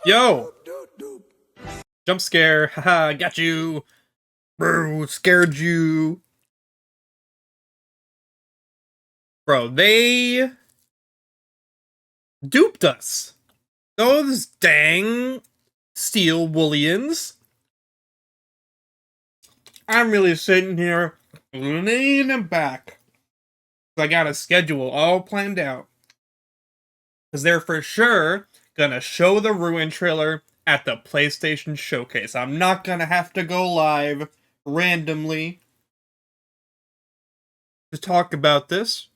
Yo! Jump scare. Haha, got you. Bro, scared you. Bro, they duped us. Those dang steel woolians. I'm really sitting here leaning back. I got a schedule all planned out. Because they're for sure gonna show the Ruin trailer at the PlayStation Showcase. I'm not gonna have to go live randomly to talk about this.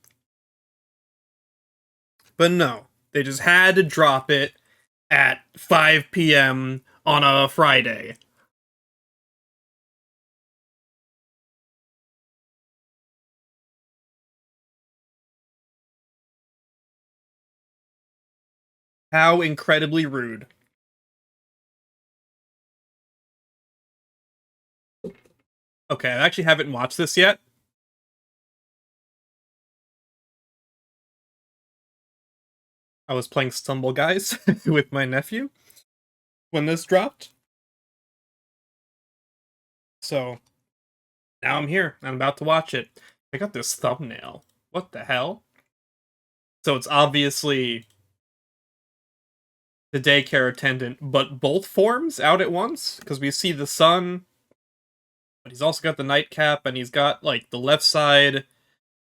But no, they just had to drop it at 5 p.m. on a Friday. How incredibly rude. Okay, I actually haven't watched this yet. I was playing Stumble Guys with my nephew when this dropped. So, now I'm here. I'm about to watch it. I got this thumbnail. What the hell? So it's obviously the daycare attendant, but both forms out at once? Because we see the sun, but he's also got the nightcap, and he's got, like, the left side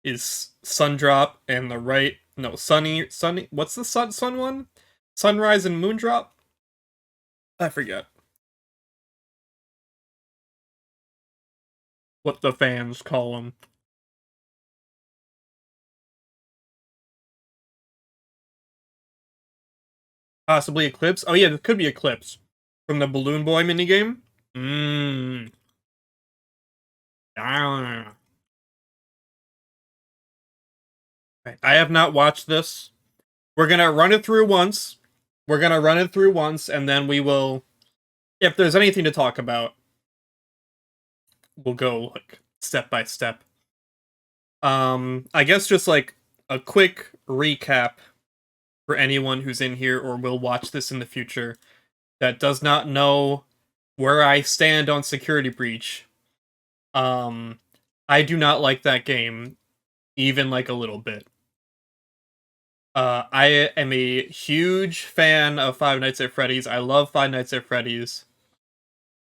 is Sundrop, and the right... No, Sunny... What's the sun one? Sunrise and Moondrop? I forget. What the fans call them. Possibly Eclipse? Oh yeah, this could be Eclipse. From the Balloon Boy minigame? Mmm. I have not watched this. We're gonna run it through once. And then we will... If there's anything to talk about, we'll go, like, step by step. I guess just, like, a quick recap for anyone who's in here or will watch this in the future that does not know where I stand on Security Breach. I do not like that game, even, like, a little bit. I am a huge fan of Five Nights at Freddy's. I love Five Nights at Freddy's.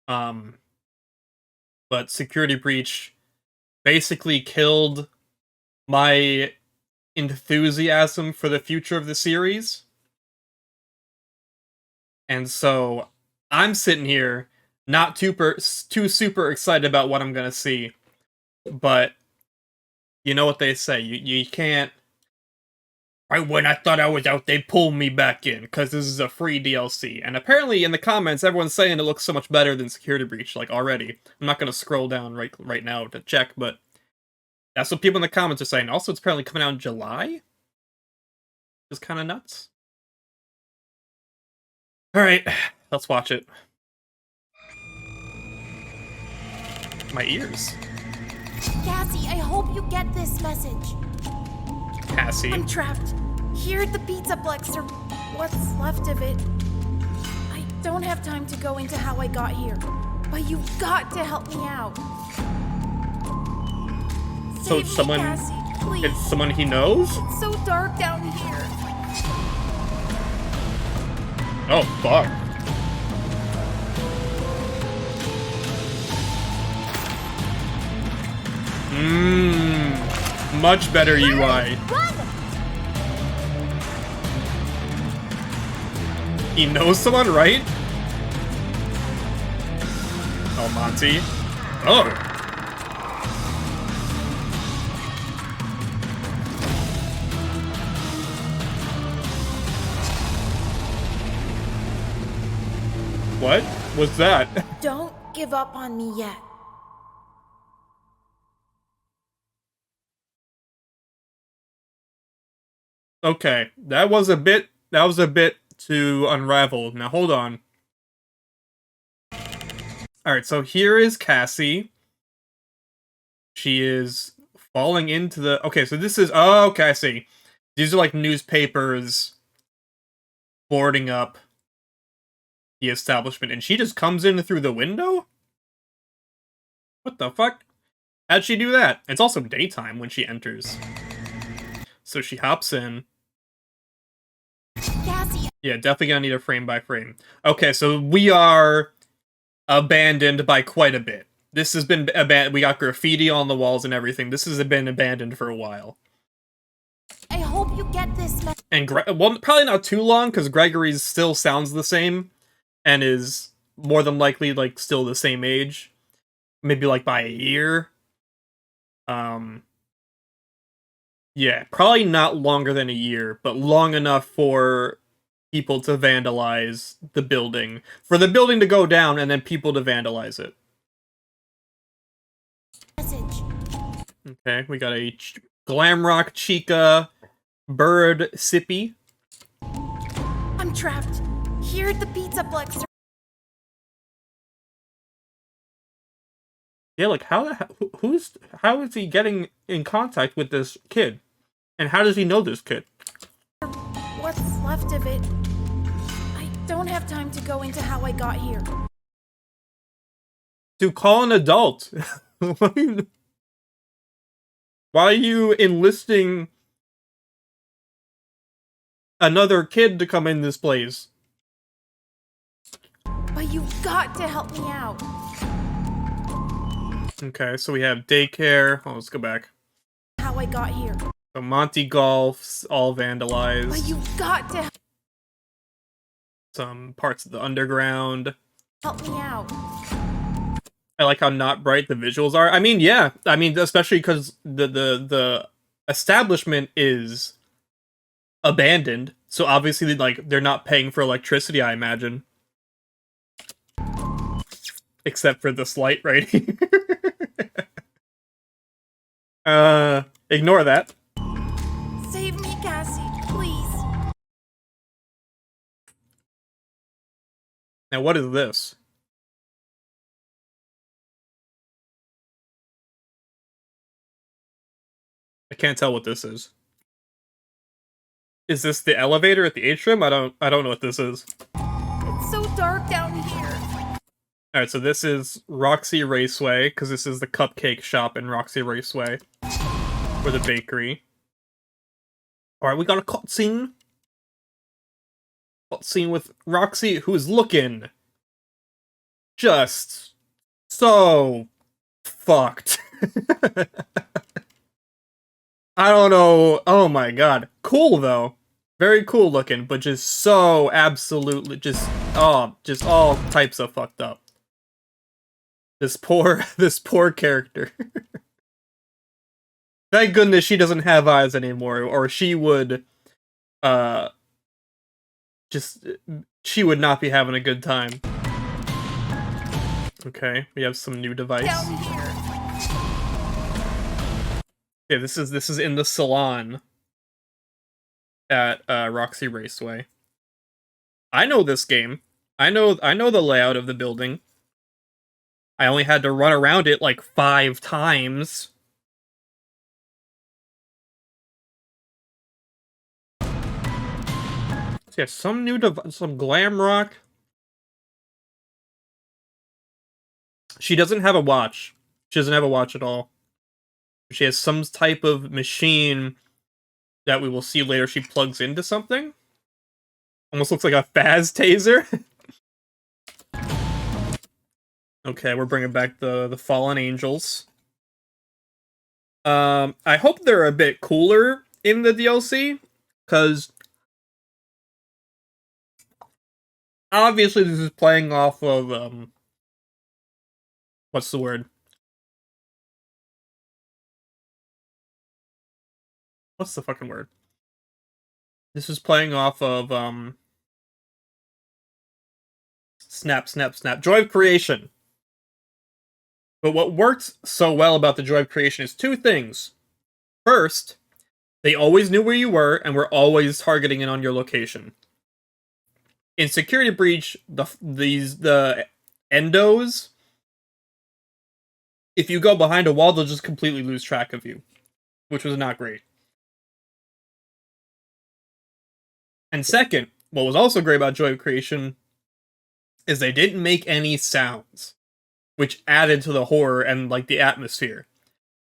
But Security Breach basically killed my enthusiasm for the future of the series. And so I'm sitting here not too super excited about what I'm gonna see. But you know what they say, you can't... Right when I thought I was out, they pulled me back in, because this is a free DLC. And apparently in the comments, everyone's saying it looks so much better than Security Breach, like, already. I'm not gonna scroll down right now to check, but that's what people in the comments are saying. Also, it's apparently coming out in July? Just kind of nuts. Alright, let's watch it. My ears. Cassie, I hope you get this message. Cassie. I'm trapped here at the Pizzaplex, or what's left of it. I don't have time to go into how I got here, but you've got to help me out. So Save someone... me, Cassie, please. It's someone he knows? It's so dark down here. Oh, fuck. Much better UI. He knows someone, right? Oh, Monty. Oh. What was that? Don't give up on me yet. Okay, that was a bit too unraveled. Now hold on. Alright, so here is Cassie. She is falling into the... Okay, so this is... Oh, okay, I see. These are like newspapers boarding up the establishment, and she just comes in through the window? What the fuck? How'd she do that? It's also daytime when she enters. So she hops in. Cassie. Yeah, definitely gonna need a frame by frame. Okay, so we are abandoned by quite a bit. This has been abandoned. We got graffiti on the walls and everything. This has been abandoned for a while. I hope you get this. And well, probably not too long, because Gregory's still sounds the same, and is more than likely like still the same age. Maybe like by a year. Yeah, probably not longer than a year, but long enough for people to vandalize the building. For the building to go down and then people to vandalize it. Message. Okay, we got a Glamrock Chica Bird Sippy. I'm trapped. Here at the pizza plex. Yeah, like how is he getting in contact with this kid? And how does he know this kid? What's left of it. I don't have time to go into how I got here. To call an adult. Why are you enlisting another kid to come in this place? But you've got to help me out. Okay, so we have daycare. Oh, let's go back. How I got here. So Monty Golf's all vandalized. But you've got to Some parts of the underground. help me out. I like how not bright the visuals are. I mean, yeah. I mean, especially because the establishment is abandoned. So obviously, like, they're not paying for electricity, I imagine. Except for this light right here. Ignore that. Save me, Cassie, please. Now, what is this? I can't tell what this is. Is this the elevator at the atrium? I don't know what this is. It's so dark down here. Alright, so this is Roxy Raceway, because this is the cupcake shop in Roxy Raceway. Or the bakery. Alright, we got a cutscene. Cutscene with Roxy, who's looking just so fucked. I don't know. Oh my god. Cool, though. Very cool looking, but just so absolutely just all types of fucked up. This poor character. Thank goodness she doesn't have eyes anymore, or she would, she would not be having a good time. Okay, we have some new device. Down here. Yeah, this is in the salon at Roxy Raceway. I know this game. I know the layout of the building. I only had to run around it like 5 times. So yeah, some new some glam rock. She doesn't have a watch. She doesn't have a watch at all. She has some type of machine that we will see later she plugs into something. Almost looks like a Faz taser. Okay, we're bringing back the fallen angels. I hope they're a bit cooler in the DLC, because obviously this is playing off of, what's the word? What's the fucking word? This is playing off of, snap, Joy of Creation. But what works so well about the Joy of Creation is 2 things. First, they always knew where you were, and were always targeting in on your location. In Security Breach, the endos, if you go behind a wall, they'll just completely lose track of you, which was not great. And second, what was also great about Joy of Creation is they didn't make any sounds, which added to the horror and like the atmosphere.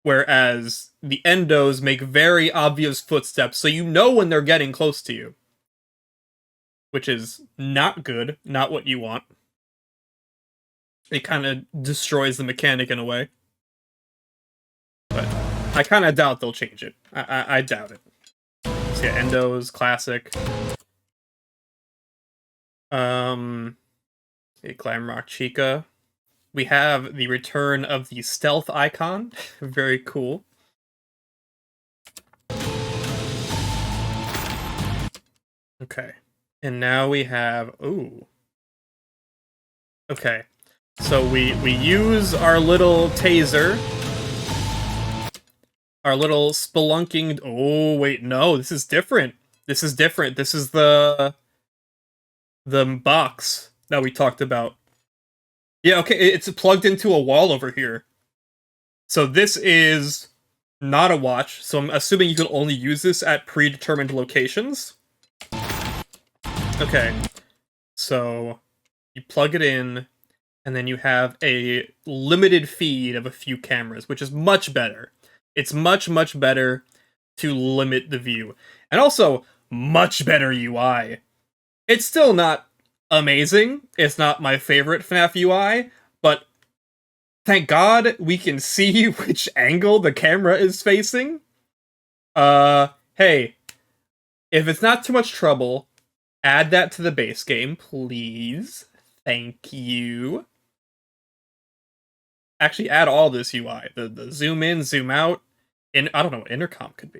Whereas the endos make very obvious footsteps, so you know when they're getting close to you. Which is not good, not what you want. It kind of destroys the mechanic in a way. But I kind of doubt they'll change it. I doubt it. So yeah, endos, classic. Glamrock Chica. We have the return of the stealth icon. Very cool. Okay. And now we have... Ooh. Okay. So we use our little taser. Our little spelunking... Oh, wait, no. This is different. This is different. This is the box that we talked about. Yeah, okay, it's plugged into a wall over here. So this is not a watch, so I'm assuming you can only use this at predetermined locations. Okay, so you plug it in, and then you have a limited feed of a few cameras, which is much better. It's much, much better to limit the view. And also, much better UI. It's still not amazing. It's not my favorite FNAF UI, but thank God we can see which angle the camera is facing. Hey, if it's not too much trouble, add that to the base game, please. Thank you. Actually, add all this UI. The zoom in, zoom out. I don't know what intercom could be.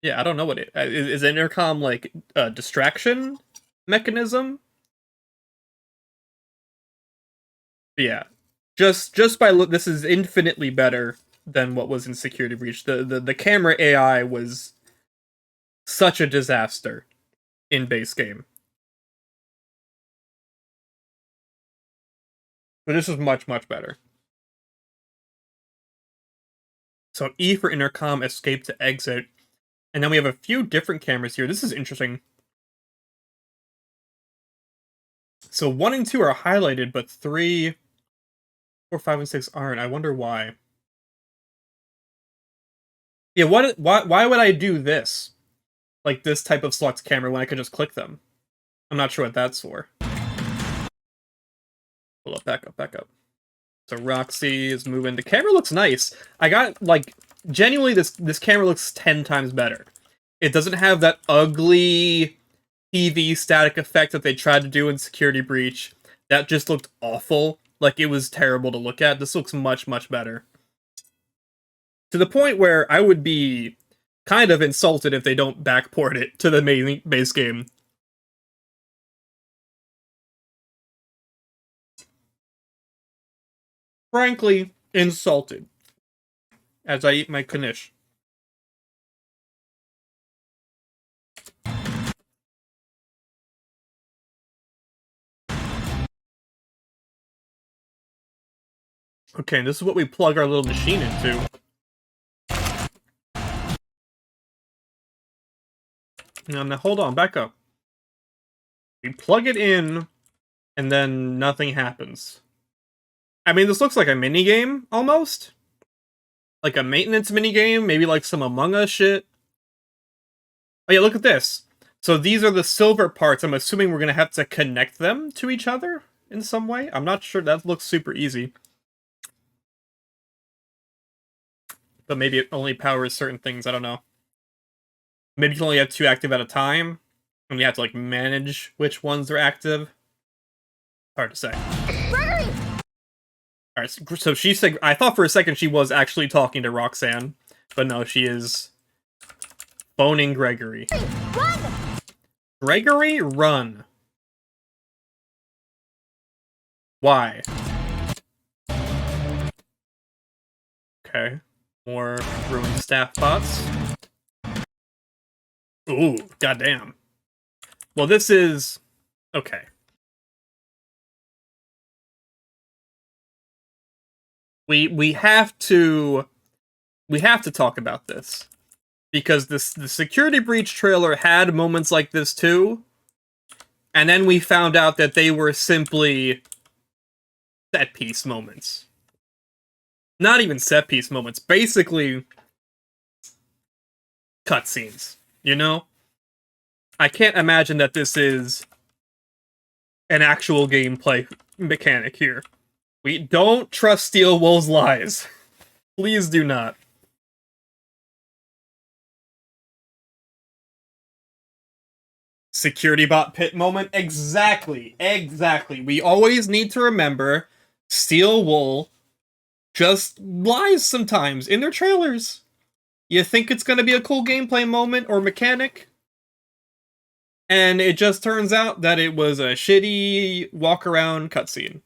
Yeah, I don't know what it is. Intercom like a distraction mechanism? But yeah, just by this is infinitely better than what was in Security Breach. The camera AI was such a disaster in base game, but this is much, much better. So E for intercom, escape to exit, and then we have a few different cameras here. This is interesting. So 1 and 2 are highlighted, but 3, 4, 5, and 6 aren't. I wonder why. Yeah, why would I do this? Like this type of select camera when I could just click them? I'm not sure what that's for. Hold up, back up. So Roxy is moving. The camera looks nice. I got, like, genuinely, this camera looks 10 times better. It doesn't have that ugly TV static effect that they tried to do in Security Breach. That just looked awful. Like, it was terrible to look at. This looks much, much better. To the point where I would be kind of insulted if they don't backport it to the main base game. Frankly, insulted. As I eat my Knish. Okay, this is what we plug our little machine into. Now hold on, back up. We plug it in, and then nothing happens. I mean, this looks like a minigame, almost. Like a maintenance minigame, maybe like some Among Us shit. Oh yeah, look at this. So these are the silver parts. I'm assuming we're gonna have to connect them to each other in some way. I'm not sure. That looks super easy. But maybe it only powers certain things, I don't know. Maybe you can only have 2 active at a time, and you have to, like, manage which ones are active. Hard to say. Alright, so she said... I thought for a second she was actually talking to Roxanne, but no, she is phoning Gregory. Run! Gregory, run. Why? Okay. More ruined staff bots. Ooh, goddamn. Well, this is... Okay. We have to talk about this. Because the Security Breach trailer had moments like this too. And then we found out that they were simply set piece moments. Not even set piece moments, basically cutscenes, you know? I can't imagine that this is an actual gameplay mechanic here. We don't trust Steel Wool's lies. Please do not. Security bot pit moment? Exactly. We always need to remember Steel Wool just lies sometimes in their trailers. You think it's going to be a cool gameplay moment or mechanic, and it just turns out that it was a shitty walk-around cutscene.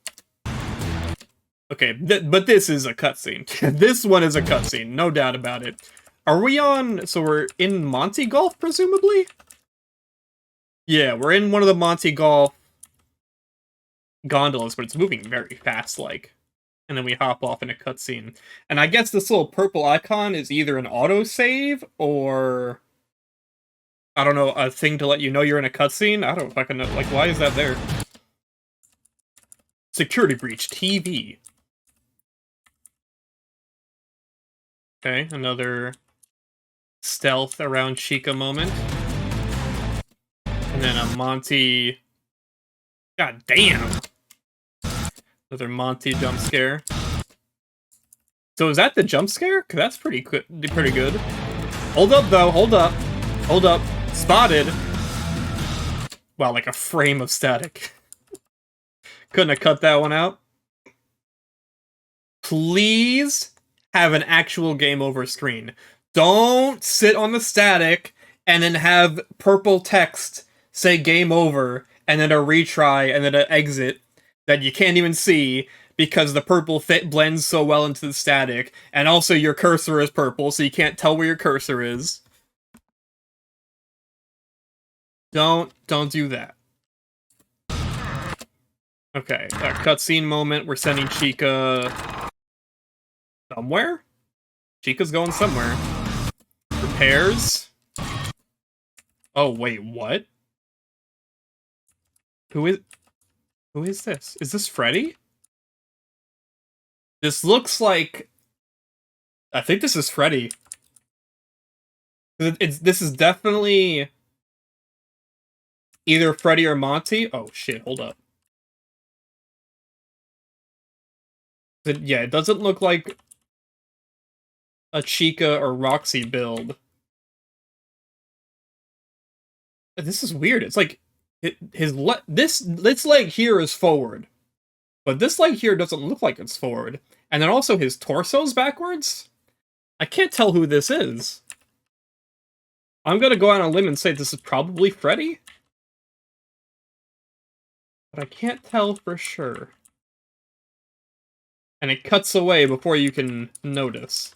Okay, but this is a cutscene. This one is a cutscene, no doubt about it. Are we on... So we're in Monty Golf, presumably? Yeah, we're in one of the Monty Golf gondolas, but it's moving very fast, like. And then we hop off in a cutscene. And I guess this little purple icon is either an autosave or... I don't know, a thing to let you know you're in a cutscene? I don't fucking know. Like, why is that there? Security breach, TV. Okay, another stealth around Chica moment. And then a Monty... God damn! Another Monty jump scare. So is that the jump scare? Cause that's pretty good. Hold up, though. Hold up. Hold up. Spotted. Wow, like a frame of static. Couldn't have cut that one out. Please have an actual game over screen. Don't sit on the static and then have purple text say game over and then a retry and then an exit that you can't even see because the purple fit blends so well into the static, and also your cursor is purple so you can't tell where your cursor is. Don't do that. Okay, a cutscene moment. We're sending Chica somewhere? Chica's going somewhere. Repairs? Oh, wait, what? Who is this? Is this Freddy? This looks like... I think this is Freddy. This is definitely either Freddy or Monty. Oh, shit, hold up. Yeah, it doesn't look like a Chica or Roxy build. This is weird. It's like this leg here is forward, but this leg here doesn't look like it's forward. And then also his torso's backwards. I can't tell who this is. I'm gonna go out on a limb and say this is probably Freddy, but I can't tell for sure. And it cuts away before you can notice.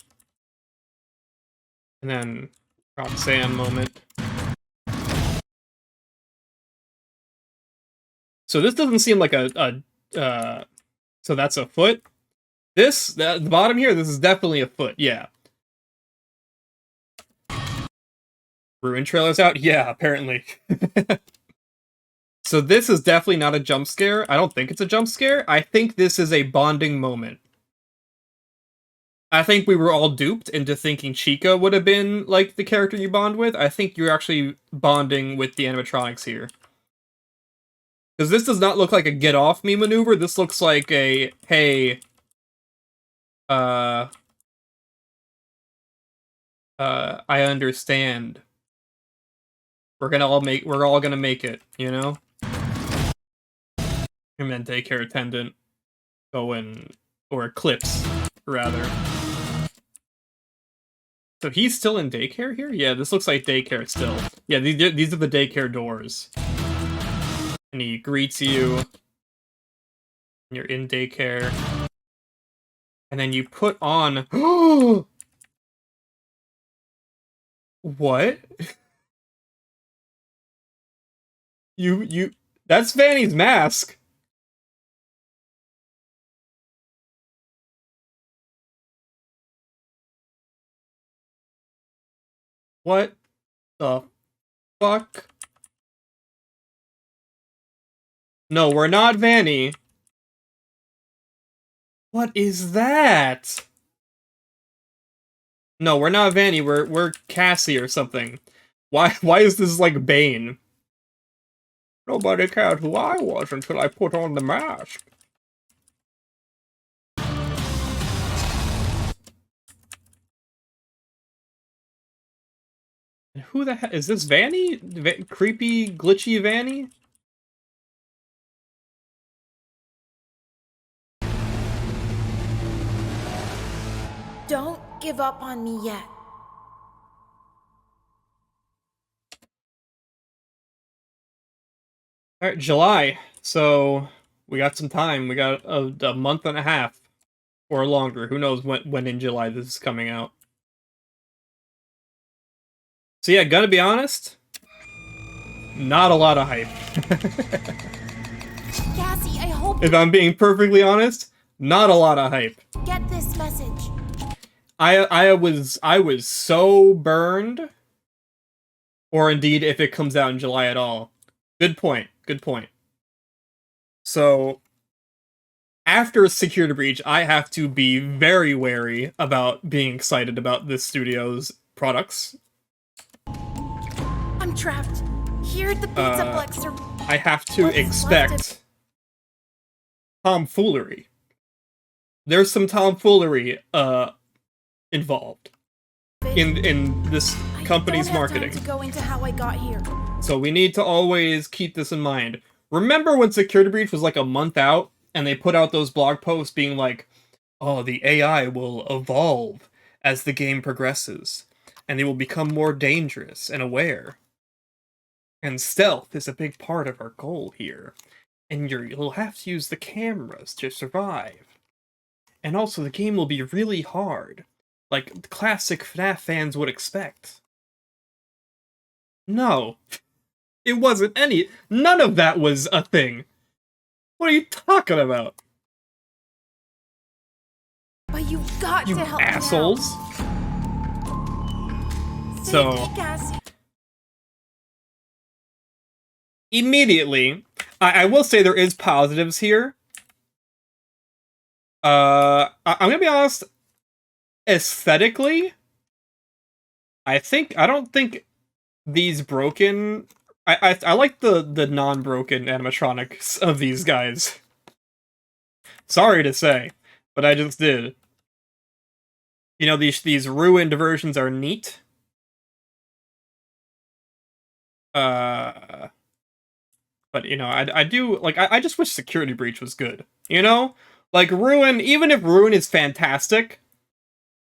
And then Roxanne moment. So this doesn't seem like so that's a foot. The bottom here, this is definitely a foot, yeah. Ruin trailer's out? Yeah, apparently. So this is definitely not a jump scare. I don't think it's a jump scare. I think this is a bonding moment. I think we were all duped into thinking Chica would have been, like, the character you bond with. I think you're actually bonding with the animatronics here. Because this does not look like a get off me maneuver. This looks like a, hey, I understand. We're all gonna make it, you know? And then daycare attendant going, or Eclipse, rather. So he's still in daycare here? Yeah, this looks like daycare still. Yeah, these are the daycare doors. And he greets you. And you're in daycare. And then you put on... What? That's Vanny's mask. What the fuck? No, we're not Vanny. What is that? No, we're not Vanny. We're Cassie or something. Why is this like Bane? Nobody cared who I was until I put on the mask. Who the heck is this? Vanny? Creepy, glitchy Vanny? Don't give up on me yet. Alright, July. So, we got some time. We got a month and a half. Or longer. Who knows when in July this is coming out. So yeah, gotta be honest. Not a lot of hype. Cassie, I hope If I'm being perfectly honest, not a lot of hype. you get this message. I was so burned. Or indeed, if it comes out in July at all. Good point. Good point. So, after Security Breach, I have to be very wary about being excited about this studio's products. I'm trapped. Here at the Pizzaplex are I have to What's expect tomfoolery. There's some tomfoolery involved in this company's I don't have marketing. time to go into how I got here. So we need to always keep this in mind. Remember when Security Breach was like a month out and they put out those blog posts being like, oh, the AI will evolve as the game progresses and they will become more dangerous and aware. And stealth is a big part of our goal here. And you'll have to use the cameras to survive. And also the game will be really hard, like classic FNAF fans would expect. No. It wasn't any. None of that was a thing. What are you talking about? But you've got You to help assholes. me out. So- Save me, Cassie. Immediately, I will say there is positives here. I'm gonna be honest. Aesthetically, I don't think these broken. I like the non-broken animatronics of these guys. Sorry to say, but I just did. You know, these ruined versions are neat. But you know, I do like I just wish Security Breach was good. You know? Like Ruin, even if Ruin is fantastic,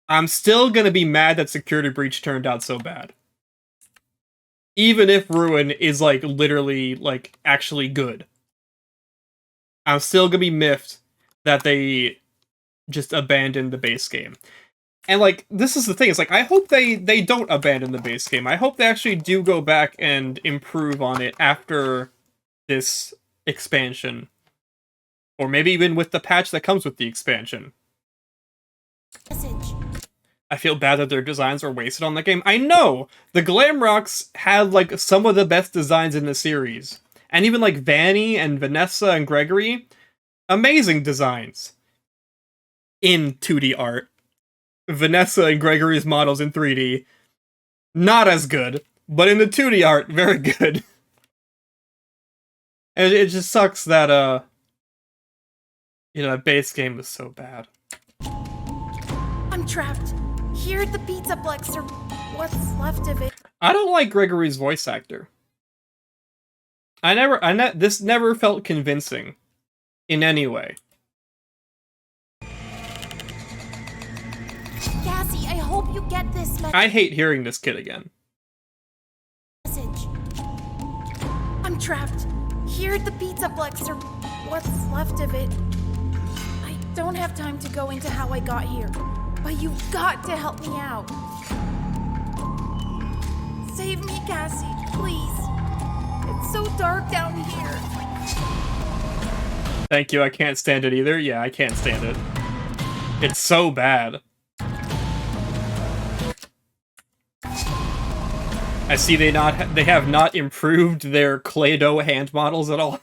I'm still gonna be mad that Security Breach turned out so bad. Even if Ruin is like literally like actually good. I'm still gonna be miffed that they just abandoned the base game. And like this is the thing, it's like I hope they don't abandon the base game. I hope they actually do go back and improve on it after this expansion. Or maybe even with the patch that comes with the expansion. Message. I feel bad that their designs were wasted on the game. I know! The Glamrocks had like some of the best designs in the series. And even like Vanny and Vanessa and Gregory, amazing designs. In 2D art. Vanessa and Gregory's models in 3D, not as good. But in the 2D art, very good. And it just sucks that, you know, that base game was so bad. I'm trapped. Here at the Pizzaplex are what's left of it. I don't like Gregory's voice actor. This never felt convincing. In any way. Cassie, I hope you get this I hate hearing this kid again. message. I'm trapped. Here at the Pizzaplex are what's left of it. I don't have time to go into how I got here. But you've got to help me out. Save me, Cassie, please. It's so dark down here. Thank you, I can't stand it either. Yeah, I can't stand it. It's so bad. I see they have not improved their Play-Doh hand models at all.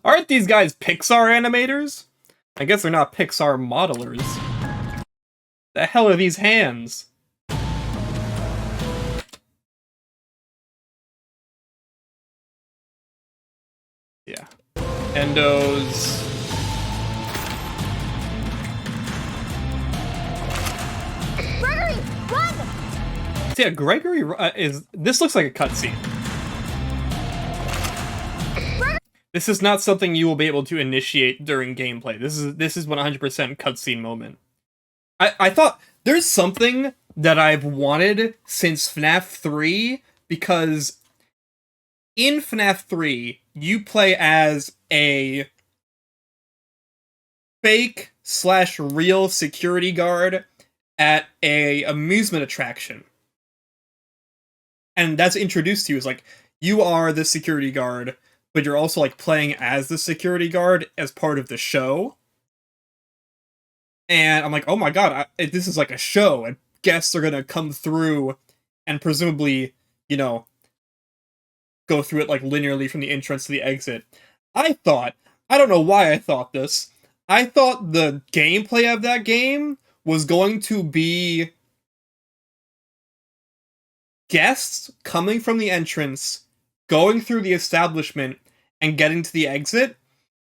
Aren't these guys Pixar animators? I guess they're not Pixar modelers. The hell are these hands? Yeah. Endos. Gregory, run! So yeah, Gregory is... This looks like a cutscene. This is not something you will be able to initiate during gameplay. This is 100% cutscene moment. I thought there's something that I've wanted since FNAF 3, because in FNAF 3, you play as a fake/real security guard at a amusement attraction. And that's introduced to you as like, you are the security guard, but you're also like playing as the security guard as part of the show. And I'm like, oh my god, this is like a show, and guests are gonna come through and presumably, you know, go through it like linearly from the entrance to the exit. I don't know why I thought this, I thought the gameplay of that game was going to be guests coming from the entrance, going through the establishment, and getting to the exit,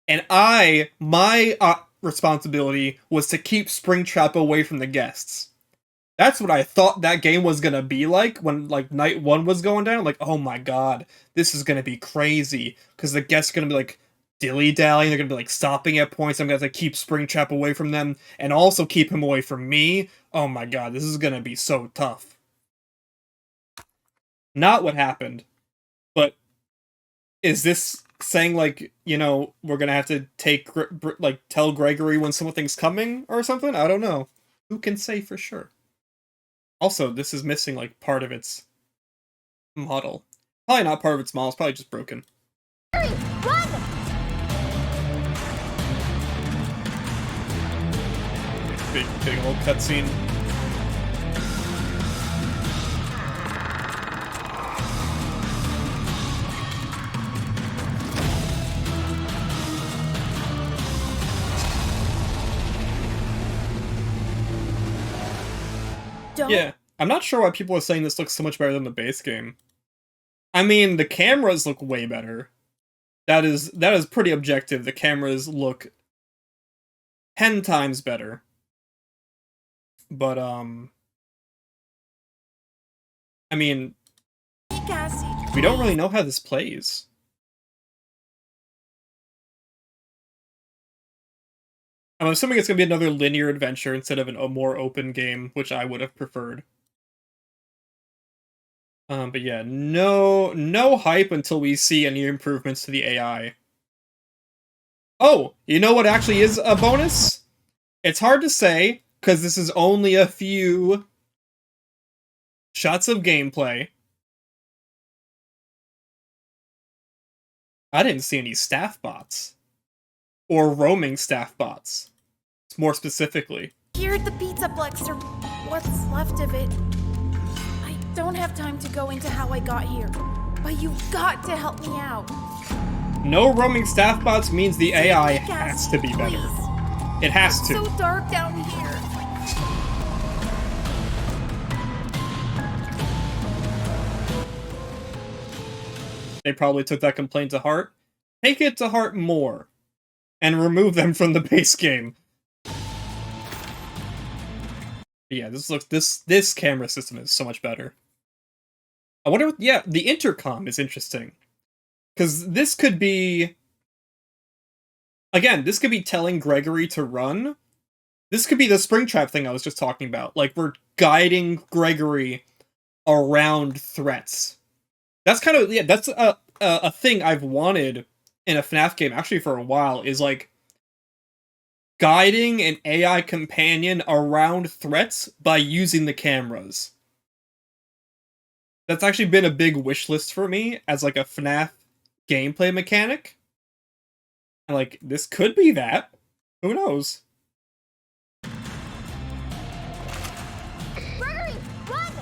and my responsibility was to keep Springtrap away from the guests. That's what I thought that game was gonna be like when like night 1 was going down. Like, oh my god, this is gonna be crazy, because the guests are gonna be like dilly-dallying, they're gonna be like stopping at points, I'm gonna have to keep Springtrap away from them, and also keep him away from me. Oh my god, this is gonna be so tough. Not what happened. But is this saying like, you know, we're gonna have to tell Gregory when something's coming or something? I don't know. Who can say for sure? Also, this is missing like part of its model. Probably not part of its model, it's probably just broken. Hurry, run! Big old cutscene. Yeah, I'm not sure why people are saying this looks so much better than the base game. I mean, the cameras look way better. That is pretty objective. The cameras look 10 times better. But, I mean, we don't really know how this plays. I'm assuming it's going to be another linear adventure instead of a more open game, which I would have preferred. But yeah, no hype until we see any improvements to the AI. Oh, you know what actually is a bonus? It's hard to say, because this is only a few shots of gameplay. I didn't see any staff bots. Or roaming staff bots. More specifically. Here at the Pizzaplex, or what's left of it. I don't have time to go into how I got here, but you've got to help me out. No roaming staff bots means the AI has to be better. It has to. It's so dark down here. They probably took that complaint to heart. Take it to heart more. And remove them from the base game. Yeah, this camera system is so much better. I wonder what, yeah, the intercom is interesting. Because this could be... Again, this could be telling Gregory to run. This could be the Springtrap thing I was just talking about. Like, we're guiding Gregory around threats. That's kind of, yeah, that's a thing I've wanted in a FNAF game, actually for a while, is like guiding an AI companion around threats by using the cameras. That's actually been a big wish list for me as like a FNAF gameplay mechanic. And like, this could be that. Who knows? Gregory, run!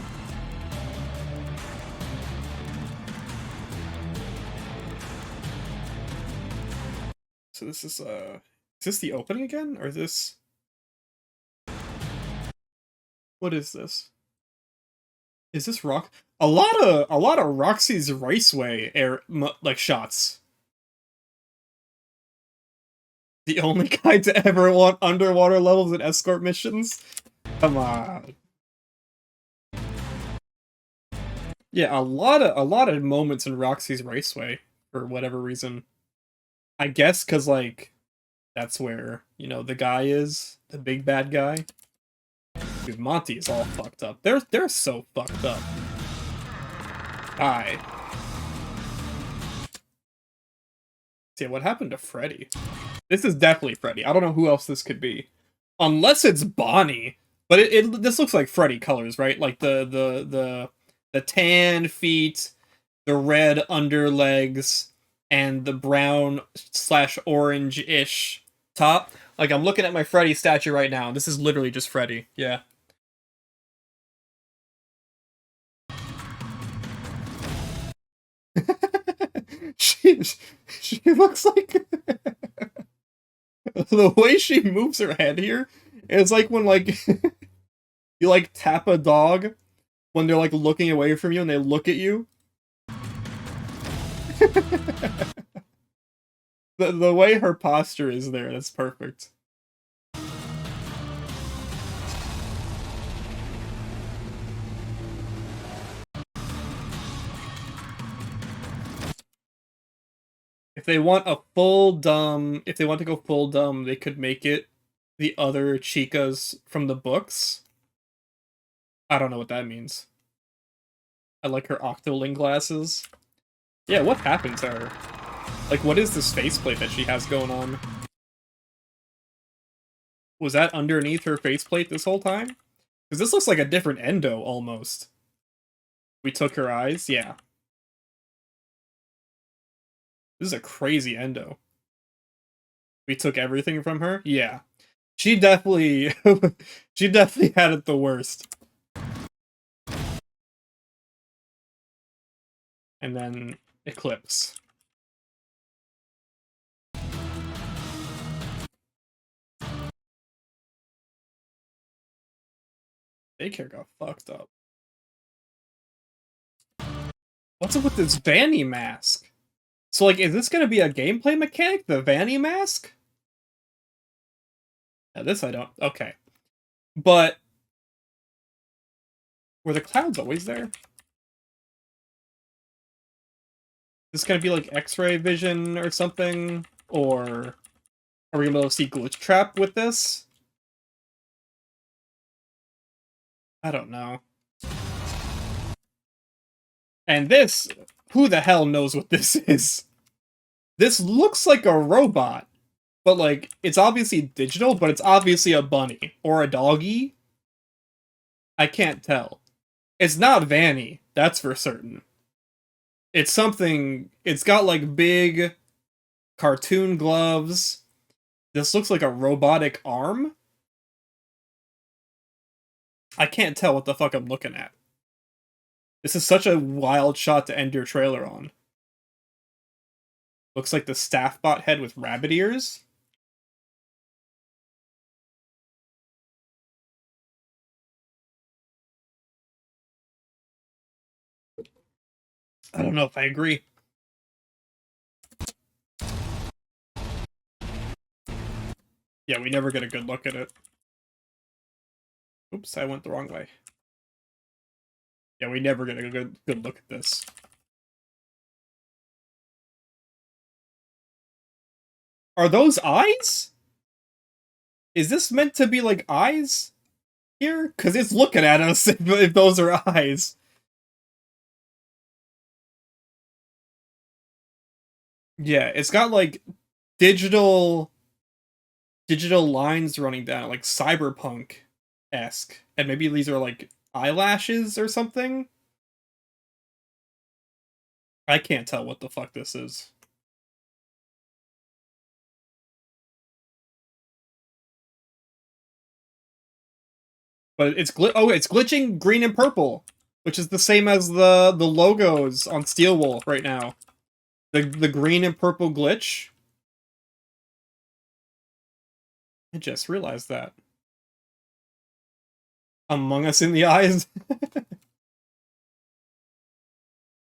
So this is this the opening again? Or is this... What is this? Is this Rock? A lot of Roxy's Raceway like shots. The only guy to ever want underwater levels in escort missions? Come on. Yeah, a lot of moments in Roxy's Raceway for whatever reason. I guess cuz like that's where, you know, the guy is, the big bad guy. Dude, Monty is all fucked up. They're so fucked up. Hi. Yeah, what happened to Freddy? This is definitely Freddy. I don't know who else this could be. Unless it's Bonnie. But this looks like Freddy colors, right? Like the tan feet, the red underlegs, and the brown / orange-ish top. Like, I'm looking at my Freddy statue right now. This is literally just Freddy. Yeah. she looks like... The way she moves her head here is like when, like, you, like, tap a dog when they're, like, looking away from you and they look at you. The way her posture is there, that's perfect. If they want to go full dumb, they could make it the other chicas from the books. I don't know what that means. I like her Octoling glasses. Yeah, what happened to her? Like, what is this faceplate that she has going on? Was that underneath her faceplate this whole time? Because this looks like a different Endo, almost. We took her eyes? Yeah. This is a crazy Endo. We took everything from her? Yeah. She definitely... she definitely had it the worst. And then Eclipse. Daycare got fucked up. What's up with this Vanny mask? So, like, is this gonna be a gameplay mechanic? The Vanny mask? Yeah, this I don't... Okay. But... were the clouds always there? Is this gonna be, like, X-ray vision or something? Or... are we gonna be able to see Glitch Trap with this? I don't know. And this... who the hell knows what this is? This looks like a robot. But, like, it's obviously digital, but it's obviously a bunny. Or a doggy. I can't tell. It's not Vanny, that's for certain. It's something... it's got, like, big cartoon gloves. This looks like a robotic arm. I can't tell what the fuck I'm looking at. This is such a wild shot to end your trailer on. Looks like the Staffbot head with rabbit ears. I don't know if I agree. Yeah, we never get a good look at it. Oops, I went the wrong way. Yeah, we never get a good look at this. Are those eyes? Is this meant to be like eyes here? Because it's looking at us if those are eyes. Yeah, it's got like digital lines running down, like cyberpunk-esque. And maybe these are like eyelashes or something? I can't tell what the fuck this is. But it's it's glitching green and purple, which is the same as the logos on Steel Wolf right now. The green and purple glitch. I just realized that. Among Us in the eyes?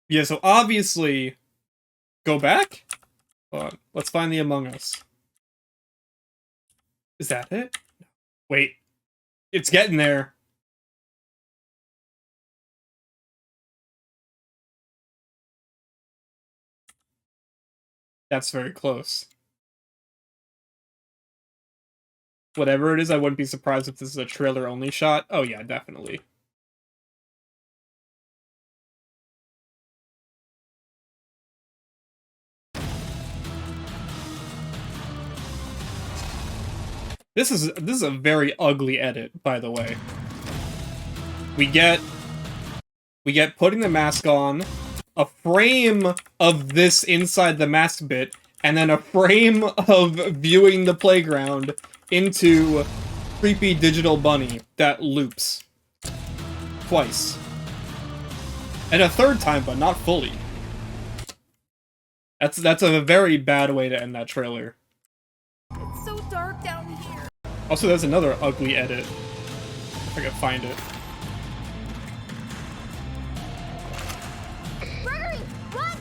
Yeah, so obviously... Go back? Hold on. Let's find the Among Us. Is that it? Wait. It's getting there. That's very close. Whatever it is, I wouldn't be surprised if this is a trailer-only shot. Oh yeah, definitely. This is a very ugly edit, by the way. We get putting the mask on, a frame of this inside the mask bit, and then a frame of viewing the playground into creepy digital bunny that loops. Twice. And a third time, but not fully. That's a very bad way to end that trailer. It's so dark down here. Also, there's another ugly edit. If I can find it. Gregory, run!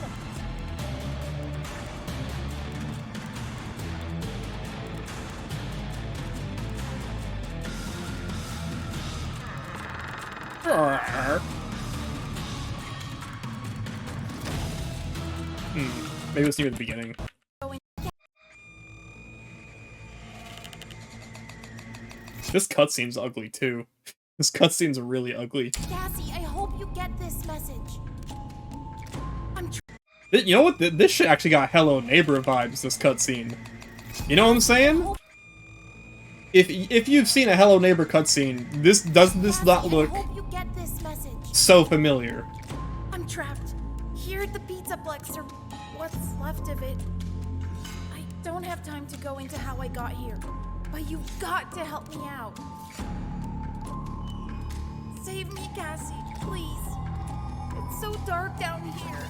Maybe it's near the beginning. This cutscene's ugly too. This cutscene's really ugly. Cassie, I hope you get this message. You know what? This shit actually got Hello Neighbor vibes, this cutscene. You know what I'm saying? If you've seen a Hello Neighbor cutscene, doesn't this not look so familiar? I'm trapped here at the Pizzaplex, or what's left of it. I don't have time to go into how I got here, but you've got to help me out. Save me, Cassie, please. It's so dark down here.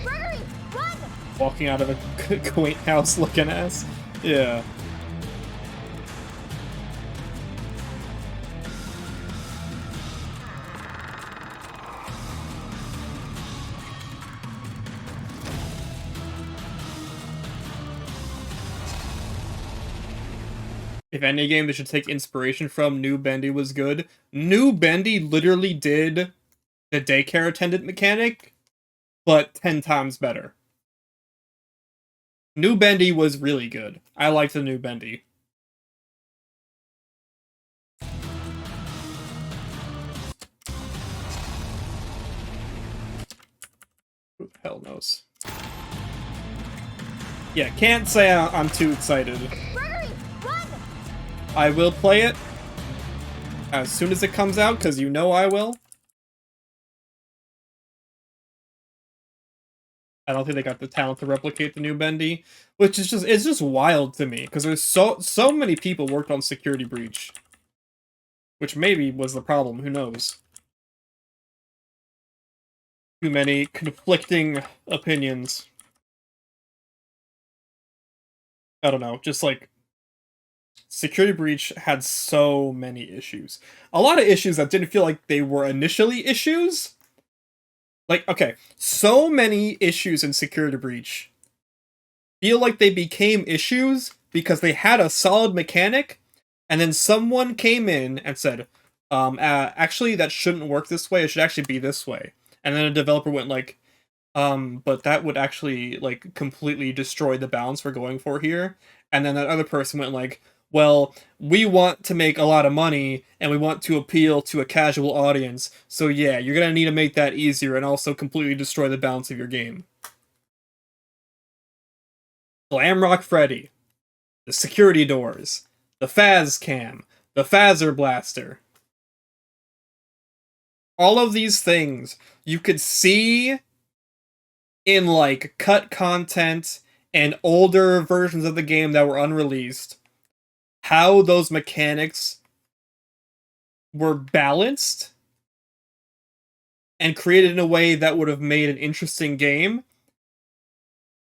Gregory, run! Walking out of a quaint house looking ass. Yeah. If any game they should take inspiration from, New Bendy was good. New Bendy literally did the daycare attendant mechanic, but 10 times better. New Bendy was really good. I liked the New Bendy. Who the hell knows? Yeah, can't say I'm too excited. I will play it as soon as it comes out, because you know I will. I don't think they got the talent to replicate the New Bendy, which is it's just wild to me, because there's so many people worked on Security Breach, which maybe was the problem, who knows. Too many conflicting opinions. I don't know, just like Security Breach had so many issues. A lot of issues that didn't feel like they were initially issues. Like, okay, so many issues in Security Breach feel like they became issues because they had a solid mechanic, and then someone came in and said, actually, that shouldn't work this way, it should actually be this way. And then a developer went like, but that would actually, like, completely destroy the balance we're going for here. And then that other person went like, well, we want to make a lot of money, and we want to appeal to a casual audience, so yeah, you're gonna need to make that easier and also completely destroy the balance of your game. Glamrock Freddy, the security doors, the Faz Cam, the Phaser Blaster. All of these things you could see in, like, cut content and older versions of the game that were unreleased, how those mechanics were balanced and created in a way that would have made an interesting game,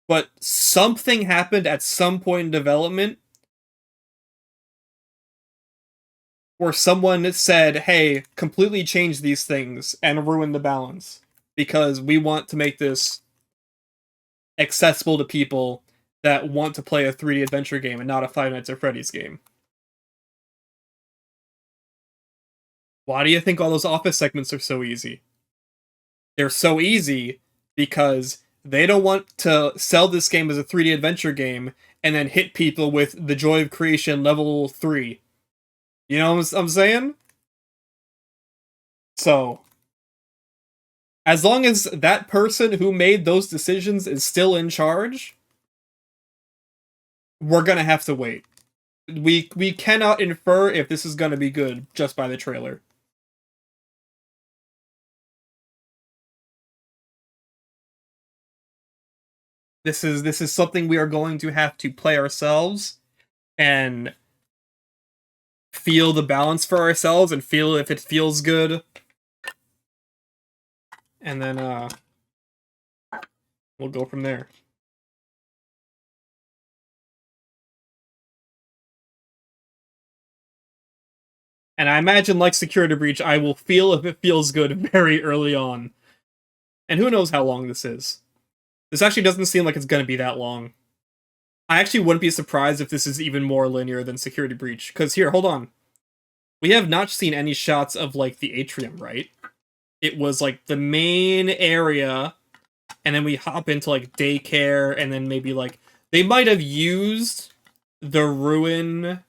but something happened at some point in development where someone said, hey, completely change these things and ruin the balance because we want to make this accessible to people that want to play a 3D adventure game and not a Five Nights at Freddy's game. Why do you think all those office segments are so easy? They're so easy because they don't want to sell this game as a 3D adventure game and then hit people with the Joy of Creation level 3. You know what I'm saying? So, as long as that person who made those decisions is still in charge, we're gonna have to wait. We cannot infer if this is gonna be good just by the trailer. This is something we are going to have to play ourselves and feel the balance for ourselves and feel if it feels good. And then we'll go from there. And I imagine, like Security Breach, I will feel if it feels good very early on. And who knows how long this is. This actually doesn't seem like it's going to be that long. I actually wouldn't be surprised if this is even more linear than Security Breach. Because here, hold on. We have not seen any shots of, like, the atrium, right? It was, like, the main area, and then we hop into, like, daycare, and then maybe, like... They might have used the ruin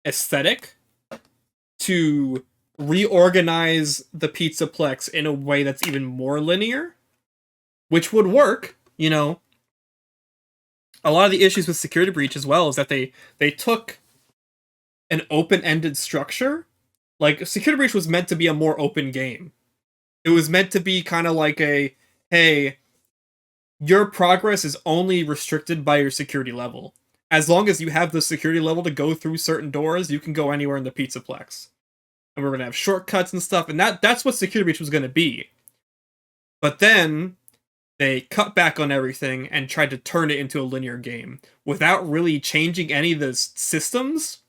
aesthetic to reorganize the Pizzaplex in a way that's even more linear, which would work, you know. A lot of the issues with Security Breach as well is that they took an open-ended structure. Like, Security Breach was meant to be a more open game. It was meant to be kind of like a, hey, your progress is only restricted by your security level. As long as you have the security level to go through certain doors, you can go anywhere in the Pizzaplex. And we're going to have shortcuts and stuff, and that's what Security Breach was going to be. But then they cut back on everything and tried to turn it into a linear game without really changing any of the systems.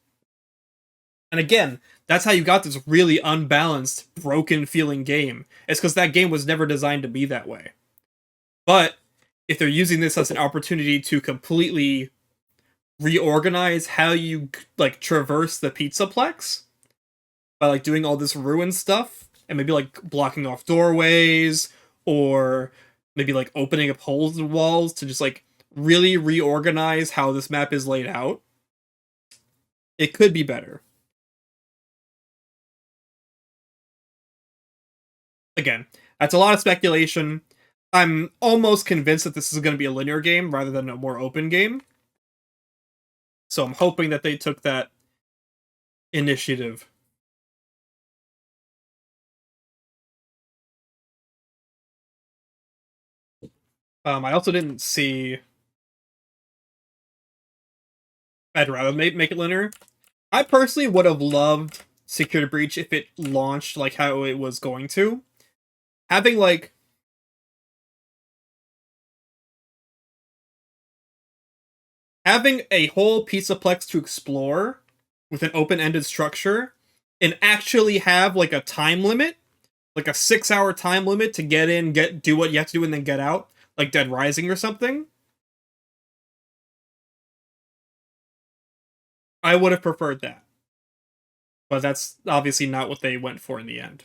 And again, that's how you got this really unbalanced, broken-feeling game. It's because that game was never designed to be that way. But if they're using this as an opportunity to completely reorganize how you, like, traverse the Pizzaplex by, like, doing all this ruin stuff, and maybe, like, blocking off doorways, or maybe, like, opening up holes in walls to just, like, really reorganize how this map is laid out, it could be better. Again, that's a lot of speculation. I'm almost convinced that this is going to be a linear game rather than a more open game. So I'm hoping that they took that initiative. I also didn't see... I'd rather make it linear. I personally would have loved Security Breach if it launched like how it was going to. Having, like... Having a whole Pizzaplex to explore with an open-ended structure and actually have, like, a time limit, like a 6-hour time limit to get in, do what you have to do, and then get out, like Dead Rising or something, I would have preferred that. But that's obviously not what they went for in the end.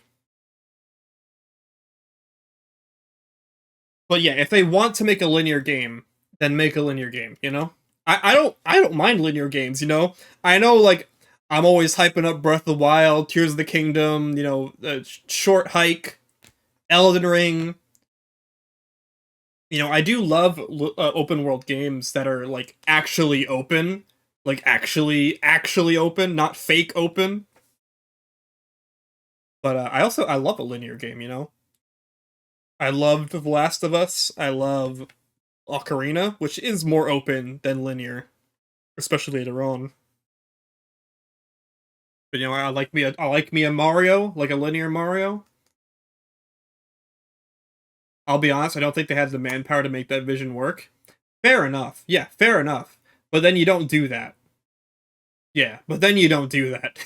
But yeah, if they want to make a linear game, then make a linear game, you know? I don't mind linear games, you know? I know, like, I'm always hyping up Breath of the Wild, Tears of the Kingdom, you know, Short Hike, Elden Ring. You know, I do love open world games that are, like, actually open. Like, actually open, not fake open. But I love a linear game, you know? I loved The Last of Us. I love Ocarina, which is more open than linear, especially later on. But you know, I like me a Mario, like a linear Mario. I'll be honest, I don't think they had the manpower to make that vision work. Fair enough. Yeah, fair enough. But then you don't do that. Yeah, but then you don't do that.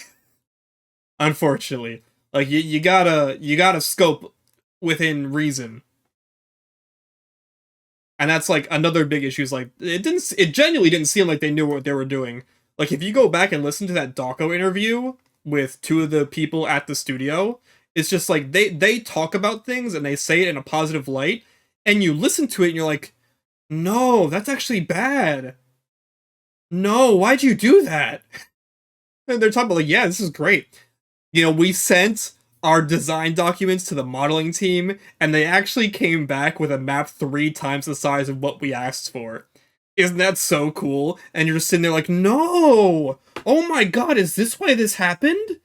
Unfortunately. Like you gotta scope within reason. And that's like another big issue is like it genuinely didn't seem like they knew what they were doing. Like if you go back and listen to that Dawko interview with two of the people at the studio, it's just like they talk about things and they say it in a positive light, and you listen to it and you're like, no, that's actually bad. No, why'd you do that? And they're talking about like, yeah, this is great. You know, we sent our design documents to the modeling team, and they actually came back with a map 3 times the size of what we asked for. Isn't that so cool? And you're just sitting there like, no! Oh my god, is this why this happened?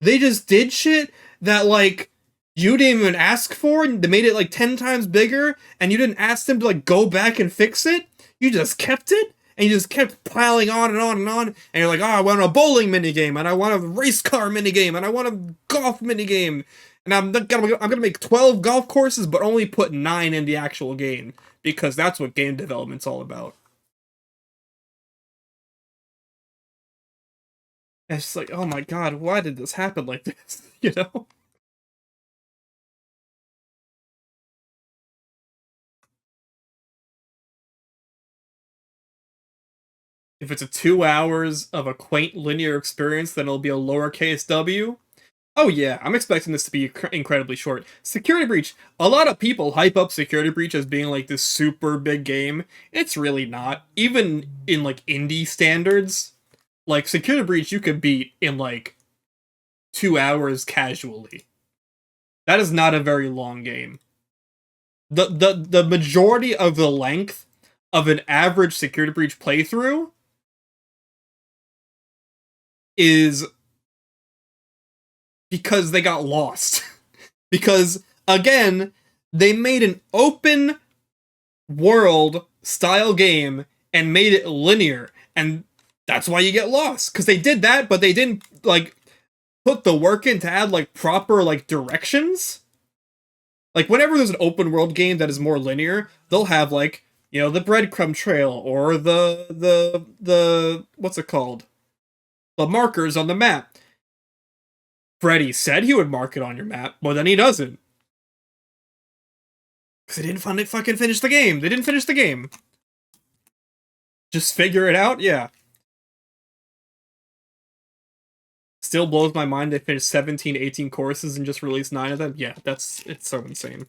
They just did shit that, like, you didn't even ask for, and they made it, like, 10 times bigger, and you didn't ask them to, like, go back and fix it? You just kept it? And you just kept piling on and on and on, and you're like, oh, I want a bowling minigame, and I want a race car minigame, and I want a golf minigame, and I'm gonna make 12 golf courses, but only put 9 in the actual game, because that's what game development's all about. And it's just like, oh my god, why did this happen like this? You know? If it's a 2 hours of a quaint linear experience, then it'll be a lowercase w. Oh yeah, I'm expecting this to be incredibly short. Security Breach. A lot of people hype up Security Breach as being like this super big game. It's really not. Even in like indie standards, like Security Breach you could beat in like 2 hours casually. That is not a very long game. The majority of the length of an average Security Breach playthrough is because they got lost. Because, again, they made an open world style game and made it linear. And that's why you get lost. Because they did that, but they didn't, like, put the work in to add, like, proper, like, directions. Like, whenever there's an open world game that is more linear, they'll have, like, you know, the breadcrumb trail or the what's it called? The markers on the map. Freddy said he would mark it on your map, but then he doesn't. Because they didn't fucking finish the game. They didn't finish the game. Just figure it out? Yeah. Still blows my mind they finished 17, 18 courses and just released 9 of them. Yeah, it's so insane.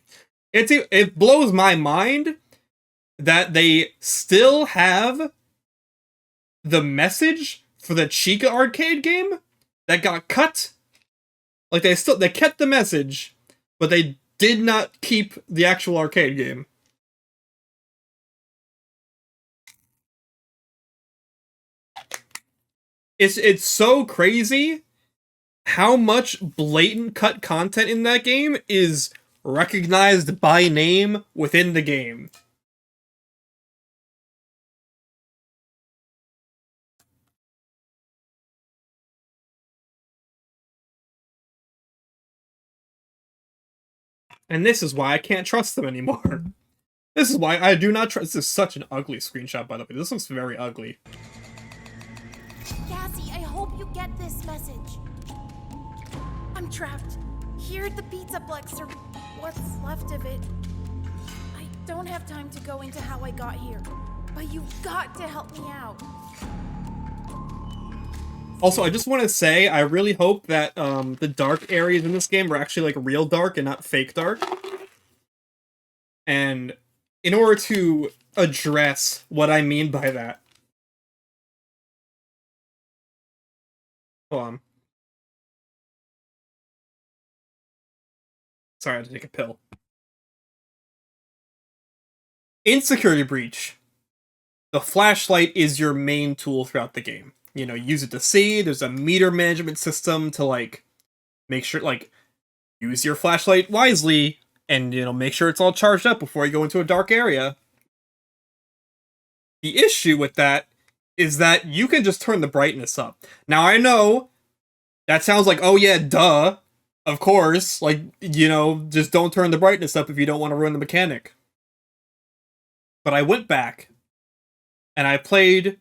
It blows my mind that they still have the message for the Chica arcade game that got cut. Like they kept the message, but they did not keep the actual arcade game. It's so crazy how much blatant cut content in that game is recognized by name within the game. And this is why I can't trust them anymore. This is why I do not trust. This is such an ugly screenshot, by the way. This looks very ugly. Cassie, I hope you get this message. I'm trapped here at the Pizzaplex, or what's left of it. I don't have time to go into how I got here, but you've got to help me out. Also, I just want to say, I really hope that the dark areas in this game are actually like real dark and not fake dark. And in order to address what I mean by that, hold on. Sorry, I had to take a pill. In Security Breach, the flashlight is your main tool throughout the game. You know, use it to see. There's a meter management system to, like, make sure, like, use your flashlight wisely and, you know, make sure it's all charged up before you go into a dark area. The issue with that is that you can just turn the brightness up. Now, I know That sounds like, oh yeah, duh. Of course. Like, you know, just don't turn the brightness up if you don't want to ruin the mechanic. But I went back and I played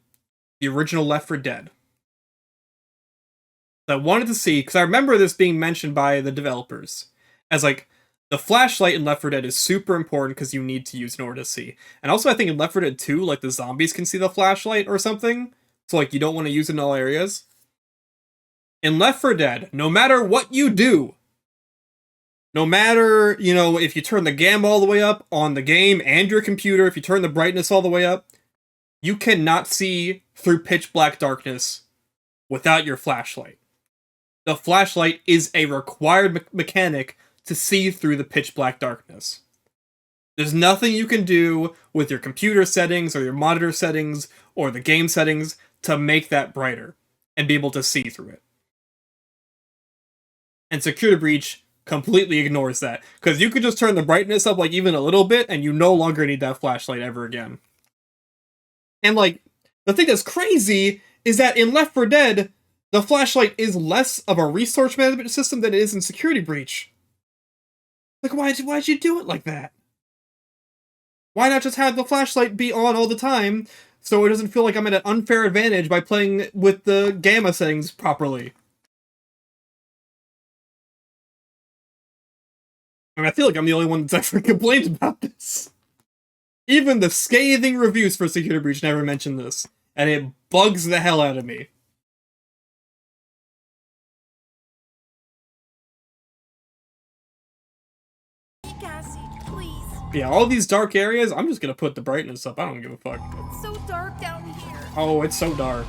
the original Left 4 Dead. I wanted to see, because I remember this being mentioned by the developers as like, the flashlight in Left 4 Dead is super important because you need to use it in order to see. And also, I think in Left 4 Dead 2, like the zombies can see the flashlight or something. So like, you don't want to use it in all areas. In Left 4 Dead, no matter what you do, no matter, you know, if you turn the gamma all the way up on the game and your computer, if you turn the brightness all the way up, you cannot see through pitch black darkness without your flashlight. The flashlight is a required mechanic to see through the pitch black darkness. There's nothing you can do with your computer settings or your monitor settings or the game settings to make that brighter and be able to see through it. And Security Breach completely ignores that, because you could just turn the brightness up like even a little bit and you no longer need that flashlight ever again. And like, the thing that's crazy is that in Left 4 Dead, the flashlight is less of a resource management system than it is in Security Breach. Like, why'd you do it like that? Why not just have the flashlight be on all the time so it doesn't feel like I'm at an unfair advantage by playing with the gamma settings properly? I mean, I feel like I'm the only one that's actually complained about this. Even the scathing reviews for Security Breach never mention this, and it bugs the hell out of me. Cassie, please. Yeah, all these dark areas, I'm just gonna put the brightness up. I don't give a fuck. It's so dark down here. Oh, it's so dark.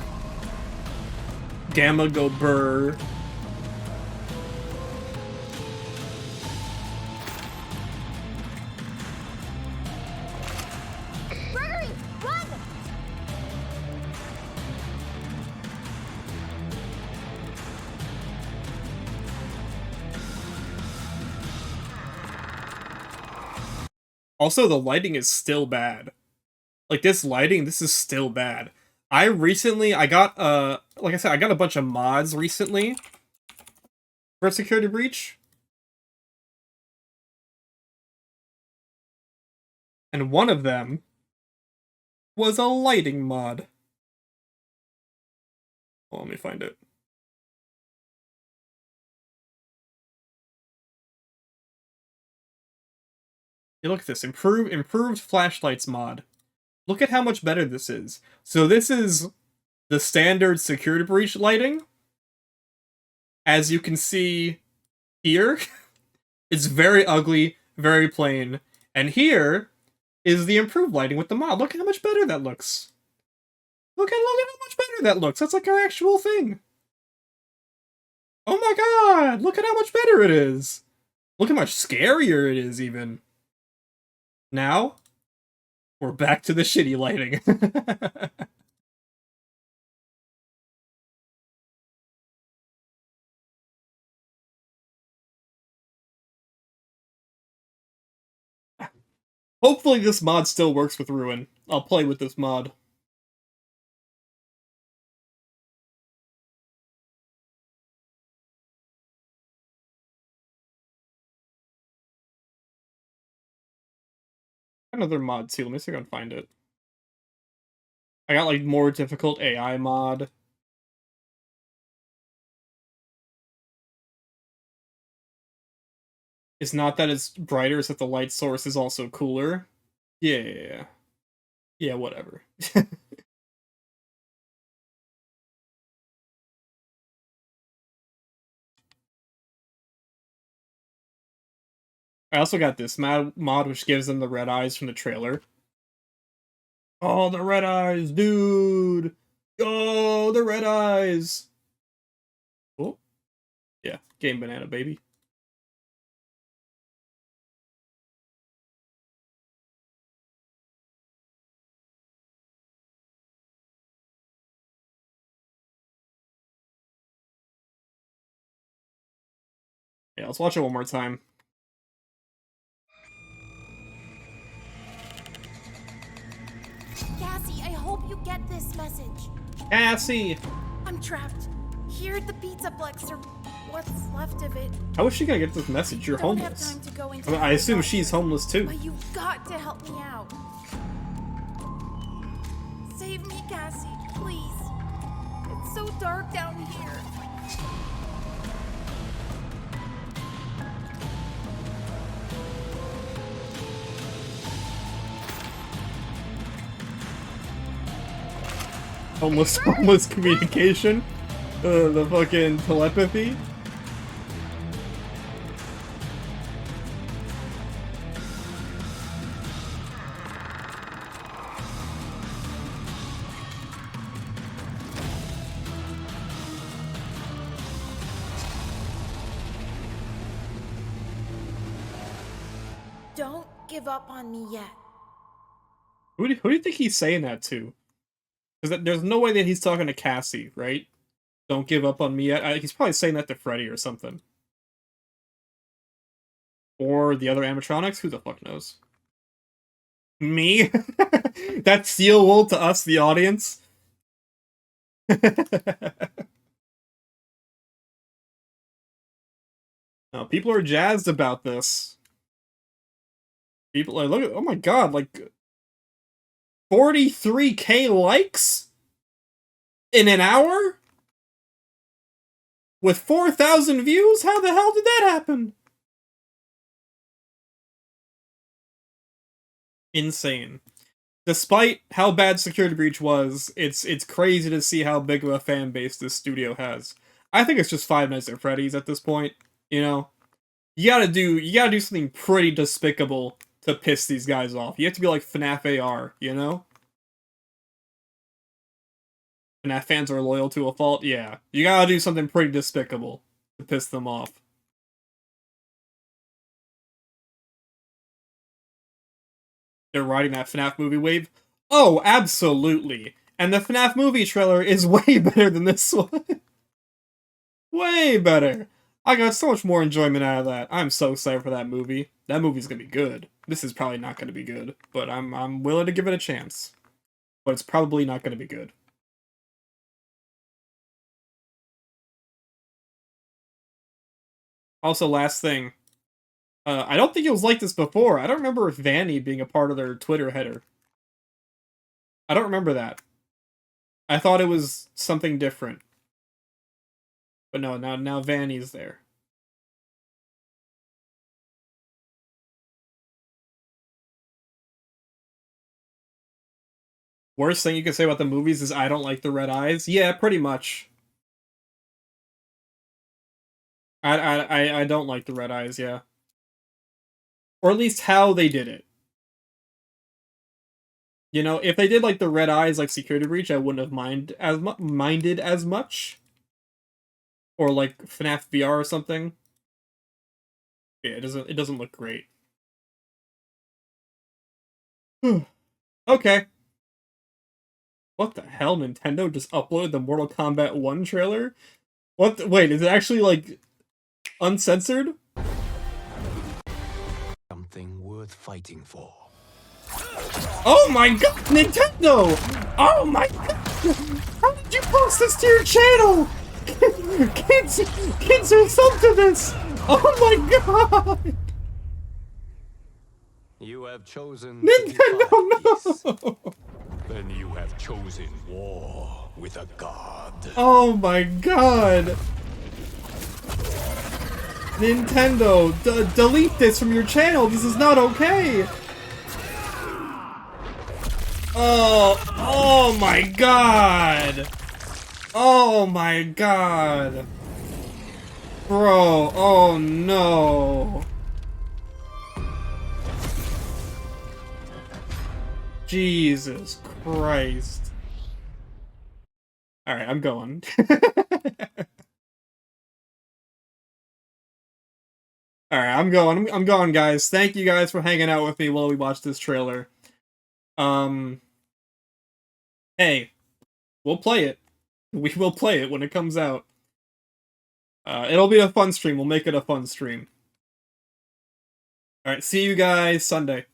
Gamma go burr. Gregory, run! Also, the lighting is still bad. Like, this lighting, this is still bad. I got, like I said, I got a bunch of mods recently for Security Breach. And one of them was a lighting mod. Well, let me find it. Yeah, look at this. Improved flashlights mod. Look at how much better this is. So this is the standard Security Breach lighting. As you can see here, it's very ugly, very plain. And here is the improved lighting with the mod. Look at how much better that looks. Look at how much better that looks. That's like an actual thing. Oh my god! Look at how much better it is. Look how much scarier it is, even. Now, we're back to the shitty lighting. Hopefully this mod still works with Ruin. I'll play with this mod. Another mod too. Let me see if I can find it. I got like more difficult AI mod. It's not that it's brighter, it's that the light source is also cooler. Yeah. Yeah, whatever. I also got this mod which gives them the red eyes from the trailer. Oh, the red eyes, dude! Oh, the red eyes! Oh. Yeah, game banana, baby. Yeah, let's watch it one more time. Cassie, I hope you get this message. Cassie! I'm trapped Here at the pizza plex, or what's left of it. How is she gonna get this message? You're Don't homeless. have time to go into I mean, how I assume got she's here, homeless too. But you've got to help me out. Save me, Cassie, please. It's so dark down here. Homeless communication. The fucking telepathy. Don't give up on me yet. Who do you think he's saying that to? Because there's no way that he's talking to Cassie, right? Don't give up on me yet. He's probably saying that to Freddy or something. Or the other animatronics? Who the fuck knows? Me? That's Steel Wool to us, the audience? No, people are jazzed about this. People are, look at, oh my god, like 43k likes in an hour? With 4,000 views? How the hell did that happen? Insane. Despite how bad Security Breach was, it's crazy to see how big of a fan base this studio has. I think it's just Five Nights at Freddy's at this point, you know? You gotta do something pretty despicable to piss these guys off. You have to be like FNAF AR, you know? FNAF fans are loyal to a fault? Yeah. You gotta do something pretty despicable to piss them off. They're riding that FNAF movie wave? Oh, absolutely. And the FNAF movie trailer is way better than this one. Way better. I got so much more enjoyment out of that. I'm so excited for that movie. That movie's gonna be good. This is probably not gonna be good, but I'm willing to give it a chance. But it's probably not gonna be good. Also, last thing. I don't think it was like this before. I don't remember Vanny being a part of their Twitter header. I don't remember that. I thought it was something different. But no, now Vanny's there. Worst thing you can say about the movies is I don't like the red eyes. Yeah, pretty much. I don't like the red eyes, yeah. Or at least how they did it. You know, if they did like the red eyes like Security Breach, I wouldn't have minded as much. Or like FNAF VR or something. Yeah, it doesn't look great. Okay. What the hell? Nintendo just uploaded the Mortal Kombat 1 trailer? What? Wait, is it actually like uncensored? Something worth fighting for. Oh my god, Nintendo! Oh my god! How did you post this to your channel? Kids are sub to this! Oh my god! You have chosen Nintendo, no! Then you have chosen war with a god. Oh my god! Nintendo, delete this from your channel. This is not okay. Oh my god. Oh my god. Bro, oh no. Jesus Christ. Alright, I'm going. Alright, I'm going, guys. Thank you guys for hanging out with me while we watch this trailer. Hey, we'll play it. We will play it when it comes out. It'll be a fun stream. We'll make it a fun stream. Alright, see you guys Sunday.